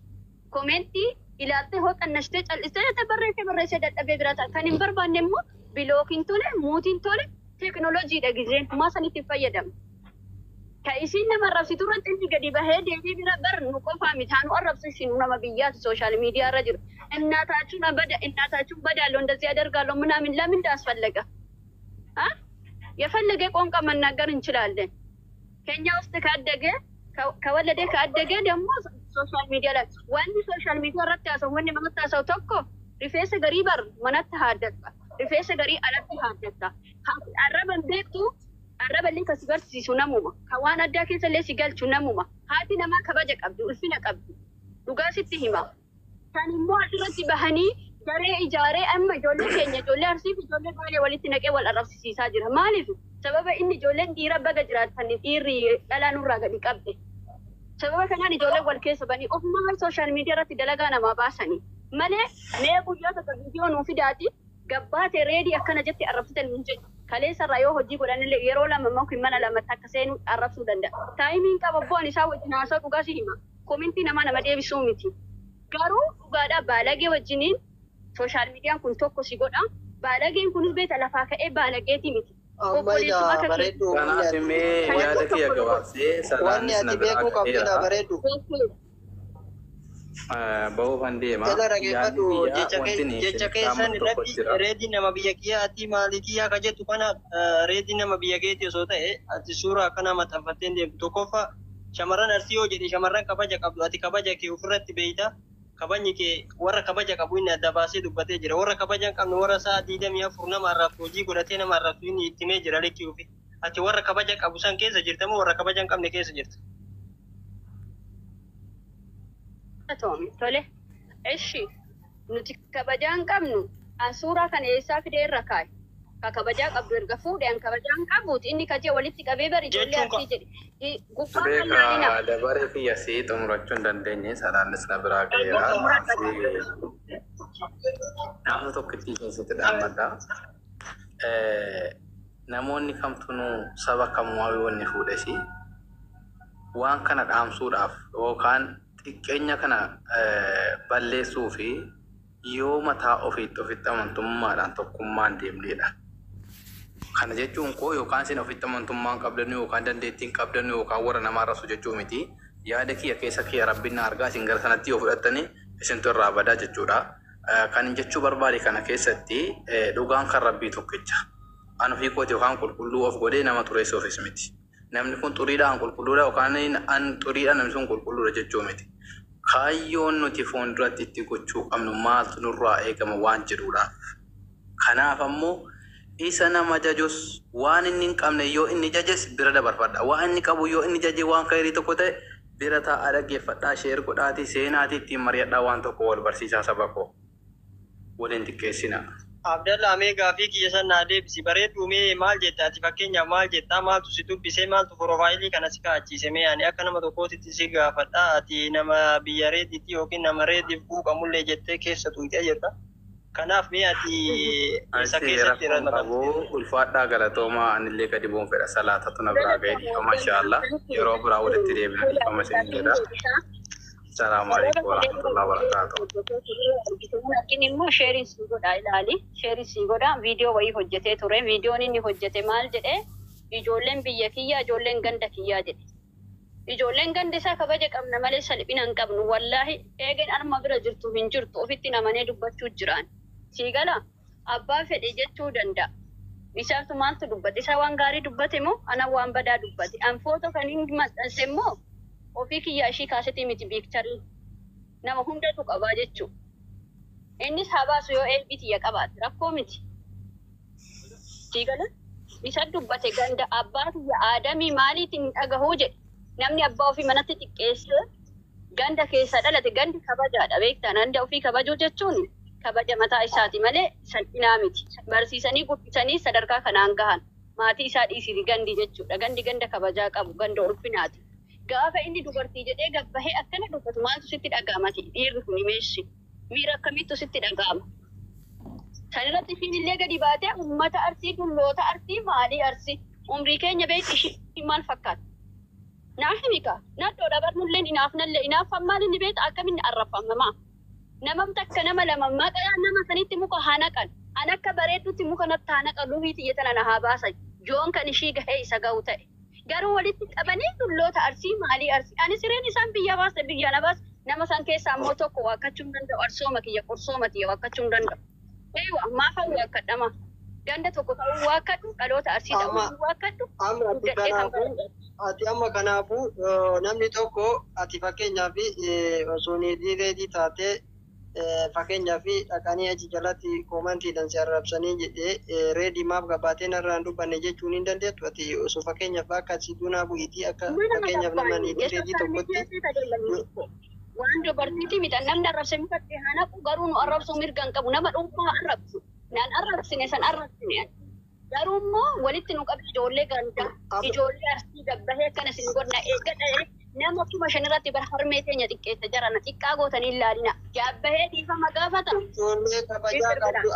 Koomentii ilaaltee hoo xannashtee cal'istee barreessee dadhabee bira ta'a. Kan hin barbaanne immoo bilookiin tole muutiin tole teekinooloojiidha gizeen kumaa sanitti fayyadamu. Ka isiin nama arrabsitu irratti inni gadi bahee deebii bira barnu qofaa mitaanu arrabsisinu nama biyyaati sooshaal miidiyaa irra jiru. እናታችሁን በዳለው እንደዚህ ያደርጋለሁ ምናምን ለምን እንዳስፈለገ የፈለገ ቋንቋ መናገር እንችላለን። ከኛ ውስጥ ካደገ ከወለደ ካደገ ደግሞ ሶሻል ሚዲያ ላይ ወንድ ሶሻል ሚዲያ ረታሰው ወንድ መመታሰው ተኮ ሪፌስ ገሪ በር መነት ሀደታ ሪፌስ ገሪ አለፍ ሀደታ አረበን ቤቱ arraballee kasi barsiisu namuma kan waan addaa keessa illee si galchu namuma haati namaa kabaja qabdu ulfina qabdu dhugaa sitti hima kan immoo asirratti bahanii garee ijaaree amma ijoollee keenya ijoollee arsiif ijoollee baalee walitti naqee wal arrabsiisaa jira maaliif sababa inni ijoolleen dhiira baga jiraatan dhiirri dhalaa nurraa gadi qabde sababa kanaan ijoolleen wal keessa banii ofumaa sooshaal miidiyaa irratti dalagaa namaa baasanii malee mee guyyaa tokko viidiyoo nuu fidaati gabbaate reedii akkana jetti arrabsitan hin jedhu kaleessa irraa yoo hojii godhanillee yeroo lama immoo mana lamatti akka seenuu arrabsuu danda'a. Taayimiin qababboon isaa wajjin haasa'u dhugaa si hima. Koomentii nama deebisuu miti. Garuu dhugaadhaa baalagee wajjiniin sooshaal miidiyaan kun tokko si godha. Baalageen kunis beeta lafaa ka'ee baalageeti miti. Kanaaf immoo yaada kiyya gabaabsee salaanis na biraa ga'eera. Bahuu kan deema. Jecha keessan irratti reedii nama biyya kiyyaatti maalii kiyyaa ka jettu kana reedii nama biyya keetti osoo ta'e ati suuraa akkana maxxanfattee deemtu tokkoffaa shamarran arsii yoo jedhe shamarran kabaja qabdu ati kabaja kee ofirratti beeyta kabajni kee warra kabaja qabu inni adda baasee dubbatee jira warra kabaja hin qabne warra sa'a 24 nama arrabsu hojii godhatee nama arrabsu inni ittimee jira lekkii ofi ati warra kabaja qabu san keessa jirta moo warra kabaja hin qabne keessa jirta? Tole eshi nuti kabajaa hin qabnu an suuraa kana eessaa fidee irra kaa'e ka kabajaa qabdu erga fuudhe an kabajaa hin qabuuti inni kajee walitti qabee bari ijoollee arsii jedhe gubbaa kalaalina dabaree kiyya sii xumurachuu hin dandeenye salaanis na biraa ga'eera. Naannoo tokkittii keessatti dhaammadha. Namoonni kamtunuu saba kamuu wanni fuudhesi waan kana dhaamsuudhaaf yookaan xiqqeenya kana balleessuu fi yoo mataa ofitti amantummaadhaan tokkummaan deemneedha. Kana jechuun koo yookaan isin ofitti amantummaan qabdannu yookaan dandeettiin qabdannu yookaan warra namaa rasu jechuu miti. Yaada kiyya keessa kiyya rabbiin na argaa isin gara sanatti yoo fudhattanii isintu irraa badaa jechuudha. Kan jechuu barbaade kana keessatti dhugaan kan rabbii tokkicha. An ofii kooti yookaan qulqulluu of godhee nama xureessuufis miti. Namni kun xuriidhaan qulqulluudha yookaan an xuriidhaan namni sun qulqulluudha jechuu miti. Kaayyoon nuti fuulduratti itti gochuu qabnu maaltu nurraa eegama waan jedhuudhaaf. Kanaaf ammoo isa nama jajus waan inni hin qabne yoo inni jajes bira dabarfadha. Waan inni qabu yoo inni jaje waan khairii tokko ta'e bira taa'aa dhaggeeffadhaa sheer godhaatii seenaatii ittiin mari'adhaa waan tokko wal barsiisaa saba koo. Waliin xiqqeessina. Abdallah mee gaafii kiyya san naa deebisi bareedduu mee maal jetta ati fakkeenyaaf maal jettaa maaltu si dubbisee maaltu piroofaayilii kana si kaa'achiise mee ani akka nama tokkootitti si gaafadhaa ati nama biyya reeditti yookiin nama reediif buuqamullee jettee keessa tuutee jirta. Kanaaf mee ati isa Asi keessatti rakkoon qabu ulfaadhaa galatoomaa anillee gadi bu'uun fedha salaatatu na biraa ga'e dhiifama inshaallah yeroo biraa walitti deebina dhiifama isin jedha. Salaamu alaikum warahmatullahi wabarakatuh. Lakin immoo sheeriin sii godhaa ilaali. Sheeriin sii godhaa viidiyoo wayii hojjetee ture. Viidiyoon inni hojjete maal jedhee ijoolleen biyya kiyyaa ijoolleen ganda kiyyaa jedhe. Ijoolleen ganda isaa kabaja qabna malee salphina hin qabnu. Wallaahi eegeen arma bira jirtu hin jirtu ofitti namanee dubbachuu jiraan. Sii gala abbaa fedhe jechuu danda'a. Isaatu maaltu dubbate? Isa waan gaarii dubbate moo ana waan badaa dubbate? An footoo kan hin maxxanse immoo ofii kiyyaa ishii kaasetii miti biikcharii nama hundatu qabaa jechuudha. Innis habaasu yoo eebbitiyya qabaate rakkoo miti. Sii gala isa dubbate ganda abbaa kiyya aadamii maaliitiin dhagahuu jedhe. Namni abbaa ofii manatti xiqqeessee ganda keessa dhalate gandi kabajaadha beektaa. Ganda ofii kabajuu jechuun kabaja mataa isaati malee salphinaa miti. Barsiisanii guddisanii sadarkaa kanaan gahan maatii isaa dhiisiri gandi jechuudha. Gandi ganda kabajaa qabu ganda ulfinaati. Gaafa inni dubartii jedhee gabbahee akkana dubbatu maaltu sitti dhaga'amati? Dhiirri kun himeessi. Miira akkamitti sitti dhaga'ama? Kan irratti fiinillee gadi baatee uummata arsii dulloota arsii maalii arsii umrii keenya beekti ishii maal fakkaata? Naa himika naddoo dhabarnullee inaaf maal inni beekta akkamitti arrafamamaa? Nama takka nama lama maqaa nama sanitti muka haa naqan. An akka bareeddutti muka natti haa naqan lubii xiyyatana na haa baasan. Joon kan ishii gahee isa ga'u ta'e. Garuu walitti qabanii dulloota arsii maalii arsii? Ani sireen isaan biyya baase biyya na baase nama san keessaa immoo tokko waakkachuu hin danda'u. Arsooma kiyya qorsooma kiyya waakkachuu hin danda'u. Eewa maaf hawwa waakkadhama? Ganda tokko ta'uu waakkadhu dhaloota arsii ta'uu waakkadhu. Ati amma kanaafuu namni tokko ati fakkeenyaaf osoo niitii reetii taatee fakkeenyaaf dhaqanii achi jalatti koomantiidhaan si arrabsanii jedhee reedii maaf gabaatee narraan dubbanne jechuun hin dandeettu. Ati osoo fakkeenyaaf akka si duunaa bu'iitii akka fakkeenyaaf nama niitii reetii tokkotti. Waan dubartiiti miti namni arrabse mukatti haa naqu garuu nu arrabsuu mirga hin qabu nama dhuunfaa arrabsu. Naan arrabsine san arrabsine. Garuu immoo walitti nu qabdi ijoollee gandaa ijoollee arsii gabbahee akkana sin godna eeggadha nama kuma shanirratti bar harmee teenya xiqqeessa jarana xiqqaa gootanii ilaalina gaabbahee dhiifama gaafata. Ijoollee kabajaa qabdu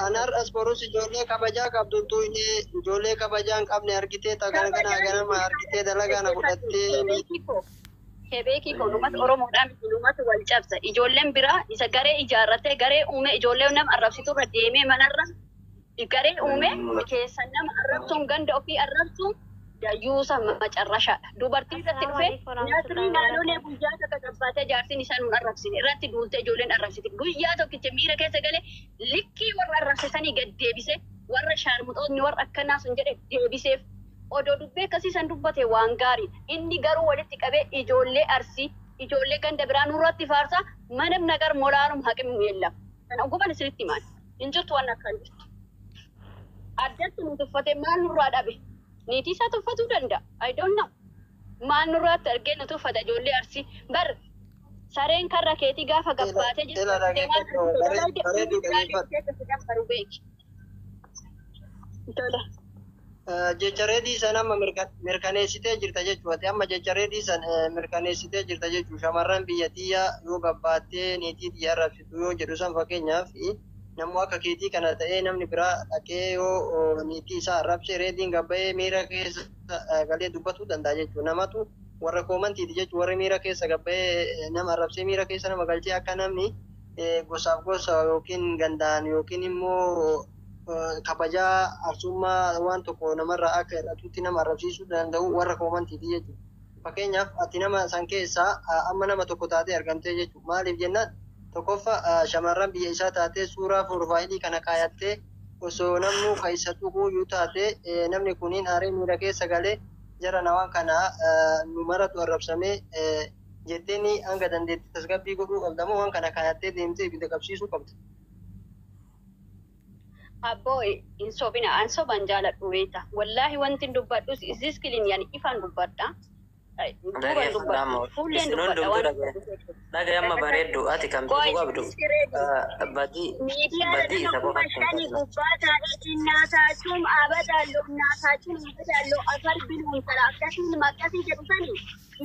anarras borus ijoollee kabajaa qabdu ijoollee kabajaa hin qabne argitee tagan ganama argitee dalagaa na godhattee. Hebeekii kun uummata Oromoodhaan uummata wal cabsa. Ijoolleen biraa isa garee ijaarratee garee uume ijoollee nama arrabsitu irra deemee manarra garee uume keessa nama arrabsuun ganda ofii arrabsuun dayyuusa macarrashaadha. Dubartii irratti dhufee nyaatni naannolee guyyaa takka qabbaatee jaartiin isaa nuun arrabsine irratti duultee ijoolleen arrabsiti. Guyyaa tokkicha miira keessa galee likkii warra arrabsisanii gad deebisee warra shaarmuxoonni warra akkanaa sun jedhe deebiseef. Odoo dubbee akkasiisan dubbate waan gaariidha. Inni garuu walitti qabee ijoollee arsii ijoollee ganda biraa nurratti faarsaa mana nagar molaanum haqim yeella. Kana ogumaan isinitti himaan hin jirtu waan akkan jirtu. Addatti nu tuffate maal nurraa dhabe? Niitii isaa tuffatuu danda'a. I don't know. Maal nurraatti argee nu tuffata ijoollee arsii bar sareen karra keetii gaafa gabbaatee jirtu. Jecha reedii san amma mirkaneessitee jirta jechuudha. Amma jecha reedii san mirkaneessitee jirta jechuudha. Shamarran biyyatiyyaa yoo gabbaattee niitii xiyyaa arrabsitu yoo jedhu san fakkeenyaaf namni akka keetii kana ta'ee namni biraa dhaqee yoo niitii isaa arrabse reediin gabbahee miira keessa galee dubbatuu danda'a jechuudha. Namatu warra koomantiiti jechuudha. Warri miira keessa gabbahee nama arrabsee miira keessa nama galchee akka namni gosaaf gosa yookiin gandaan yookiin immoo kabajaa arsummaa waan tokko namarraa akka hir'atutti nama arrabsiisuu danda'u warra koomantiiti jechuudha. Fakkeenyaaf ati nama san keessaa amma nama tokko taatee argamtee jechuudha. Maaliif jennaan tokkoffaa shamarran biyya isaa taatee suuraa profaayilii kana kaayattee osoo namnu keessa tuquuyyuu taatee namni kuniin aaree miira keessa galee jara nawaan kana nu maratu arrabsamee jetteeni hanga dandeetti tasgabbii godhuu qabdamoo waan kana kaayattee deemtee ibidda qabsiisuu qabda. Abboo hin sobina an soban jaaladhu beekta. Wallaahi wanti dubbadhus isis kilin yani ifaan dubbadha. Duuban dubbadha. Fuulleen dubbadha waan Naga amma bareeddu ati kan bituu qabdu miidiyaa isa qofa shani gubbaa taa'ee naasaachuun abadaallo afar biluun kara akkasiin maqasii jedhu sani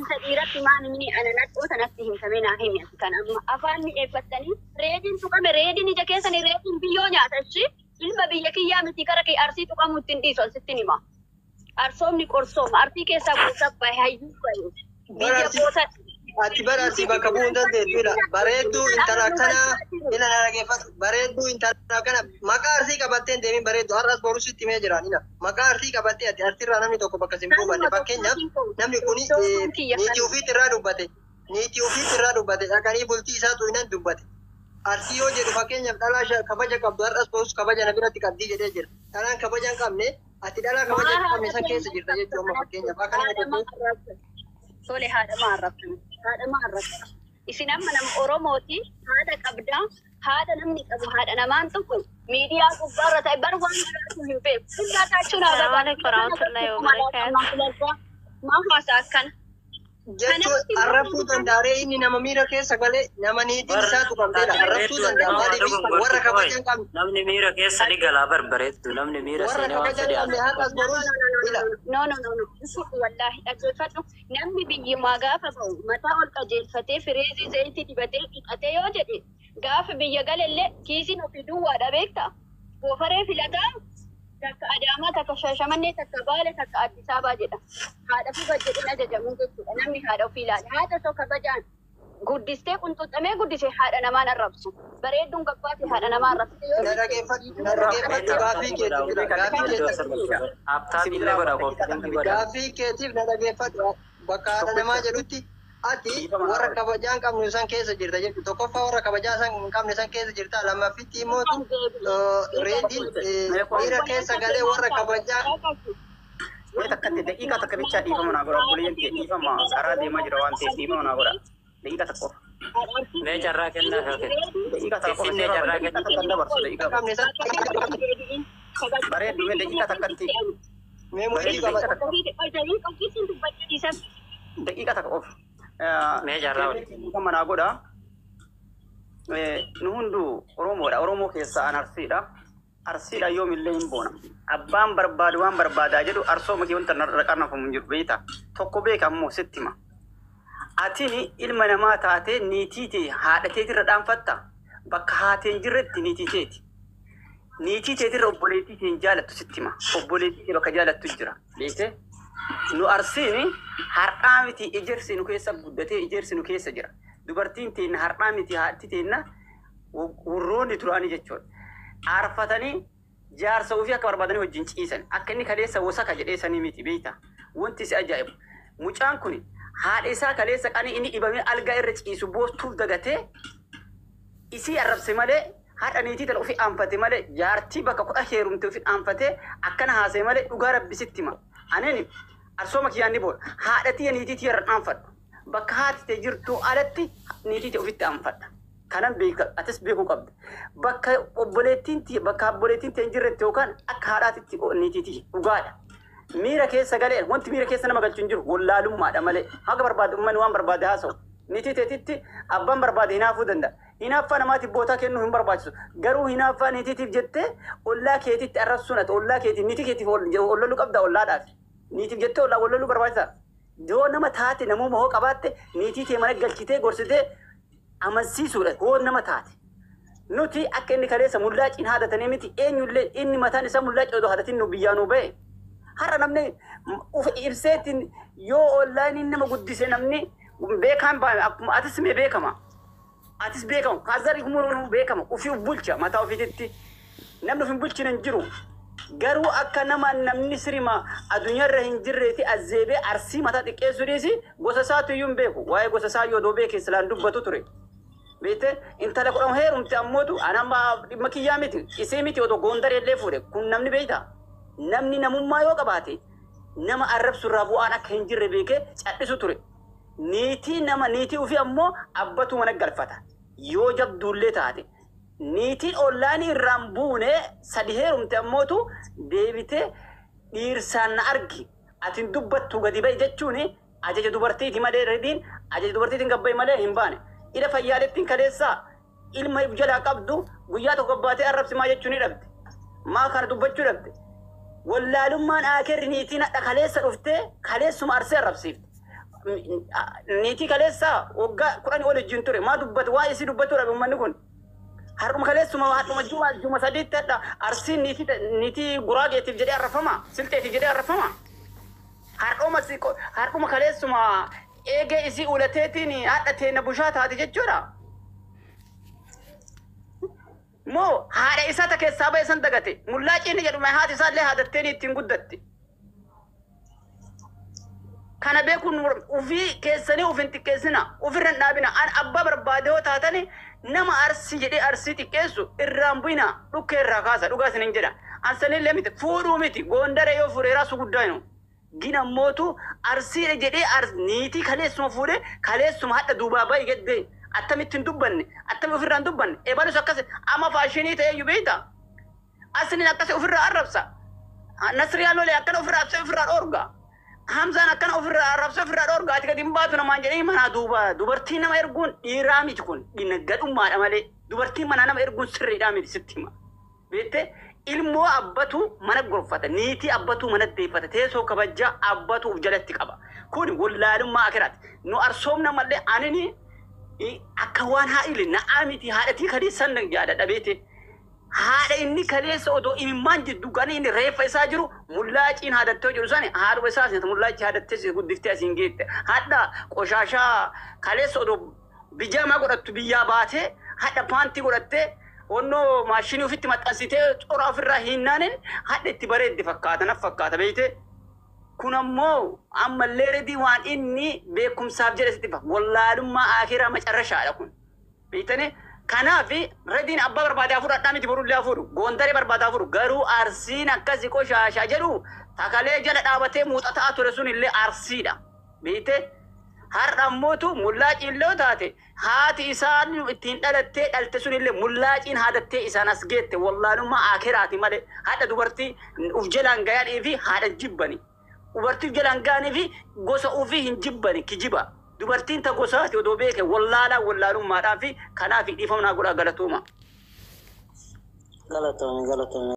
isa dhiiratti maamini ananadhoo sanatti himtame naa himi ati kan amma afaan mi'eeffattanii reediin tuqame reediin ija keessanii reediin biyyoo nyaatachi ilma biyya kiyyaa miti kara kee arsii tuqamu ittiin dhiisu sittin hima arsoomni qorsooma arsii keessaa gosa bahe hayyuu bahe biyya gosa ati barasi bakka bu'uun dandeettuudha. Bareedduu intala akkanaa ila dhaggeeffatu. Bareedduu intala kana maqaa arsii qabattee deemin bareeddu har'as borus itti mee jiraan ila. Maqaa arsii qabattee ati arsirraa namni tokko bakka sin buufanne fakkeenyaaf namni kuni niitii ofiitti irraa dubbate dhaqanii bultii isaatu hinan dubbate. Arsii yoo jedhu fakkeenyaaf dhalaa kabaja qabdu har'as borus kabaja na biratti qabdii jedhee jira. Dhalaan kabaja hin qabne ati dhalaa kabaja hin qabne san keessa jirta jechuudha fakkeenyaaf akkana Tole haadha maarrabsa. Isin amma nama Oromooti haadha qabdaa haadha namni qabu haadha namaan tokko miidiyaa gubbaarra ta'e bar waan biraatu hin beeku. Silaa taachuun maa haasaa akkana. Jechuun arrabsuu danda'ee inni nama miira keessa galee nama niitiin isaatu qabdeedha. Arrabsuu danda'a warra kabaja hin qabne. Namni miira keessa ni galaa barbareeddu namni miira seenee waan fedhe No. Wallahi dhaggeeffadhu. Namni biyyumaa gaafa ba'u mataa ol qajeelfatee fireezii zayitii dibatee dhiqatee yoo jedhe gaafa biyya galellee kiisiin ofii duwwaadha beektaa. Goofaree filataa takka Adaamaa takka Shaashamannee takka Baale takka Addis Ababaa jedha. Haadha fuga jedhin ajajamu jechuudha. Namni haadha ofii ilaale. Haadha osoo kabajaan guddistee qunxuxxamee guddisee haadha namaan arrabsu. Bareedduun gabbaate haadha namaa arrabsite yoo gaaffii keetiif na dhageeffadhu bakka haadha namaa jedhutti ati warra kabajaan qabnu san keessa jirta jechuudha. Tokkoffaa warra kabajaa san hin qabne san keessa jirta. Lammaffitti immoo reediin dhiira keessa galee warra kabajaa takkatti daqiiqaa takka bichaa dhiifama naa godha obboleeyyan kee dhiifama karaa deemaa jira waan ta'eef dhiifama naa godha daqiiqaa takka qofa mee carraa kennaa daqiiqaa takka qofa Isinne carraa kennaa takka dabarsu daqiiqaa bareeddu mee daqiiqaa takkatti mee murtii qaba. daqiiqaa takka qofa mee carraa dhiifama naa godha nu hunduu Oromoodha Oromoo keessaa an Arsiidha yoomillee hin boona. Abbaan barbaadu waan barbaadaa jedhu arsoo makee wanta raqannafamu jiru beektaa. Tokko beeka ammoo sitti hima. Atini ilma namaa taatee niitii ta'e haadha teetirra dhaanfatta. Bakka haateen jirretti niitii teeti. Niitii teetirra obboleettii ta'e jaalattu sitti hima. Obboleettii ta'e bakka jaalattu jira. Beektee? Nu Arsiini har'aa miti ejersi nu keessa guddatee ejersi nu keessa jira. Dubartiin ta'e har'aa miti haadhi ta'e warroonni turaanii jechuudha. Arfatanii jaarsa ofii akka barbaadanii wajjin ciisan akka inni kaleessa wasaka jedhee sanii miti beektaa wanti si ajaa'ibu mucaan kun haadha isaa kaleessa qanii inni dhibamee algaa irra ciisu boostuuf dagatee isii arrabse malee haadha niitii tana ofii aanfate malee jaartii bakka kudha heerumte ofii aanfatee akkana haasee malee dhugaa rabbisitti hima aneen arsooma kiyyaan ni booda haadhatii niitii irra aanfadhu bakka haati ta'e jirtu alatti niitii ofitti aanfadha. Kanan beeka atis beekuu qabda. Bakka obboleettiin ta'e jirretti yookaan akka haadhaatitti niitiiti dhugaadha. Miira keessa galee wanti miira keessa nama galchu hin jiru wallaalummaadha malee haga barbaadu uummanni waan barbaade haasa'u. Niitii ta'etitti abbaan barbaade hinaafuu danda'a. Hinaaffaa namaatiif bootaa kennuu hin barbaachisu. Garuu hinaaffaa niitiitiif jettee ollaa keetitti arrabsuun ati ollaa keetiif niitii keetiif olloluu qabda ollaadhaaf. Niitiif jettee olloluu barbaachisa. Yoo nama taate namuma hoo qabaatte niitii ta'e mana galchitee gorsitee amansiisuudha hoo nama taate nuti akka inni kaleessa mullaaciin haadatanii miti eenyullee inni mataan isaa mullaaci odoo haadatiin nu biyyaa nu ba'e har'a namni uf ibseetiin yoo onlaayiniin nama guddise namni beekaan baame akkuma atis mee beekama atis beekama kaazari humnuun beekama ofii bulcha mataa ofiititti namni ofin bulchina hin jiru garuu akka nama namni sirima addunyaarra hin jirreeti azzeebee arsii mataa xiqqeessu dhiisi gosa isaatu iyyuu hin beeku waa'ee gosa isaa yoo doo beeke silaan dubbatu ture. Beete intala kudhan heerumte ammootu anama dhimma kiyyaa miti isee miti otoo Gondar illee fuudhe kun namni beektaa namni namummaa yoo qabaate nama arrabsurraa bu'aan akka hin jirre beekee cadhisu ture niitii ofii ammoo abbatu mana galfata yoo jabduullee taate niitiin ollaanii irraan buune sadi heerumte ammootu deebitee dhiirsaan na argi atin dubbattu gadi ba'i jechuun ajaja dubartiiti malee rediin ajaja dubartiitiin gabbay malee hin baane ila fayyaalettiin kaleessaa ilma jalaa qabdu guyyaa tokko baatee arrabsimaa jechuun ni dhabde maa kana dubbachuu dhabde wallaalummaan akerri niitiin hadha kaleessa dhuftee kaleessuma arsee arrabsiifte niitii kaleessaa waggaa 10 ol wajjin ture maa dubbatu waa isii dubbachuu dhabe ummanni kun har'uma kaleessuma hadhuma juma sadiitti hadha arsiin niitii guraageetiif jedhee arrafama silteetiif jedhee arrafama har'uma kaleessuma eegee isii ulateetiin hadha teena bushaa taate jechuudha. Moo haadha isaa ta keessaa ba'e san dagate mullaaqiin jedhuma haati isaallee haadatteen ittiin guddatti. Kana beekuun ufii keessanii ufin xiqqeessina ofirra hin dhaabina an abbaa barbaade yoo taatani nama arsii jedhee arsii xiqqeessu irraan bu'ina dhukkee irraa kaasa dhugaa isinin jedha an sanillee miti fuudhuu miti goondare yoo fuudheeraa su guddaa hinu gina mootu arsii jedhee niitii kaleessuma fuudhee kaleessuma hadha duubaa ba'i gaddee attamittiin dubbanne attami ofirraan dubbanne eebalus akkas ama faashinii ta'ee yubeeta asinin akkas ofirraa arrabsa nasriyaan lolee akkana ofirraa absee ofirraa dhoorga hamzaan akkana ofirraa arrabsa ofirraa dhoorga ati gadi hin baatu namaan jedhee manaa dubartiin nama erguun dhiiraa miti kun gadhummaadha malee dubartiin manaa nama erguun sirriidhaa miti sitti hima beette ilmoo abbatu mana gorfata niitii abbatu mana deeffata teessoo kabajaa abbatu uf jalatti qaba kun wallaalummaa akiraati nu arsoomna malee anini akka waan haa'ile na'amiti haadhatii kaleessan yaada dhabeete haadha inni kaleessa odoo imimmaan jiddu gani inni reeffa isaa jiru mullaaciin haadattee jiru sani haadhuma isaa sinta mullaaci haadattee guddiftee asiin geette hadha qoshaashaa kaleessa odoo bijaamaa godhattu biyyaa baatee hadha paantii godhattee onnoo maashinii ofitti maxxansitee xora ofirraa hinnaanin hadha itti bareeddi fakkaata naf fakkaata beeyte kun ammoo ammallee redii waan inni beekumsaaf jedhe sitti wallaalummaa akiraa macarrashaadha kun beeytanii kanaaf rediin abbaa barbaadaa fudhadhaa miti borullee fuudhu goondaree barbaadaa fuudhu garuu arsiin akkasi qoshaashaa jedhu takalee jala dhaabatee muuxataa ture sun illee arsiidha beeyte har'a ammootu mullaaciin loo taate haati isaan ittiin dhalattee dhalte sun illee mullaaciin haadattee isaan as geette wallaalummaa akiraati malee hadha dubartii uf jalaan gayanii fi haadha jibbani dubartii jalaan gayanii fi gosa ufii hin jibbani kijiba dubartiin ta gosaati odoo beeke wallaalummaadhaa fi kanaaf dhiifamnaa godhaa galatooma. Galatoomii.